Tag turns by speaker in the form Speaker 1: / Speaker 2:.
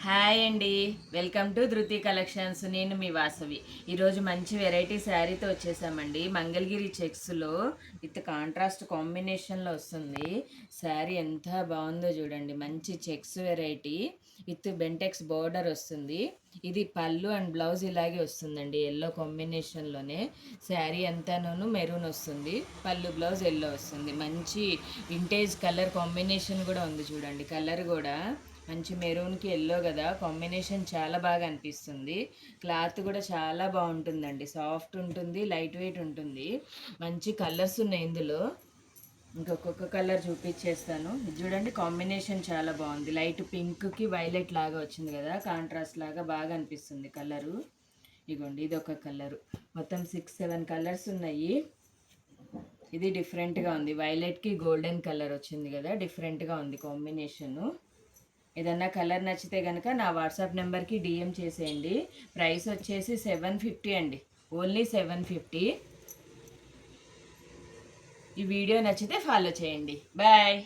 Speaker 1: Hi అండి, welcome to ధృతి collections. నేను మీ వాసవి. ఈరోజు మంచి వెరైటీ శారీతో వచ్చేసామండి. మంగళగిరి చెక్స్లో విత్ కాంట్రాస్ట్ కాంబినేషన్లో వస్తుంది. శారీ ఎంత బాగుందో చూడండి. మంచి checks variety with Bentex border వస్తుంది. ఇది పళ్ళు అండ్ బ్లౌజ్ ఇలాగే వస్తుందండి, ఎల్లో కాంబినేషన్లోనే. శారీ అంతాను మెరూన్ వస్తుంది, పళ్ళు బ్లౌజ్ ఎల్లో వస్తుంది. మంచి వింటేజ్ కలర్ కాంబినేషన్ కూడా ఉంది చూడండి. కలర్ కూడా మంచి మెరూన్కి ఎల్లో కదా, కాంబినేషన్ చాలా బాగా అనిపిస్తుంది. క్లాత్ కూడా చాలా బాగుంటుందండి, సాఫ్ట్ ఉంటుంది, లైట్ వెయిట్ ఉంటుంది. మంచి కలర్స్ ఉన్నాయి ఇందులో. ఇంకొక కలర్ చూపించేస్తాను. ఇది చూడండి, కాంబినేషన్ చాలా బాగుంది. లైట్ పింక్కి వైలెట్ లాగా వచ్చింది కదా, కాంట్రాస్ట్ లాగా బాగా అనిపిస్తుంది కలరు. ఇగోండి, ఇది ఒక కలరు. మొత్తం 6-7 కలర్స్ ఉన్నాయి. ఇది డిఫరెంట్గా ఉంది, వైలెట్కి గోల్డెన్ కలర్ వచ్చింది కదా, డిఫరెంట్గా ఉంది కాంబినేషను. ఏదన్నా కలర్ నచ్చితే కనుక నా వాట్సాప్ నెంబర్కి డిఎం చేసేయండి. ప్రైస్ వచ్చేసి 750 అండి, ఓన్లీ 750. ఈ వీడియో నచ్చితే ఫాలో చేయండి. బాయ్.